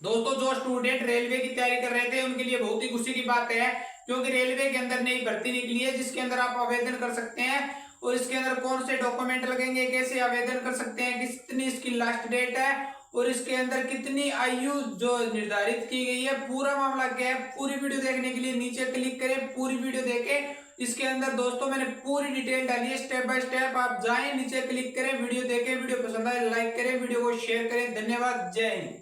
दोस्तों जो student railway की तैयारी कर रहे थे उनके लिए बहुत ही खुशी की बात है, क्योंकि रेलवे के अंदर नई भर्ती निकली है जिसके अंदर आप आवेदन कर सकते हैं। और इसके अंदर कौन से डॉक्यूमेंट लगेंगे, कैसे आवेदन कर सकते हैं, कितनी इसकी लास्ट डेट है और इसके अंदर कितनी आयु जो निर्धारित की गई है, पूरा मामला क्या है। पूरी वीडियो देखने के लिए नीचे क्लिक करें, पूरी वीडियो देखें। इसके अंदर दोस्तों मैंने पूरी डिटेल डाली है, स्टेप बाय स्टेप। आप जाएं नीचे क्लिक करें, वीडियो देखें, वीडियो पसंद आए लाइक करें, वीडियो को शेयर करें। धन्यवाद, जय हिंद।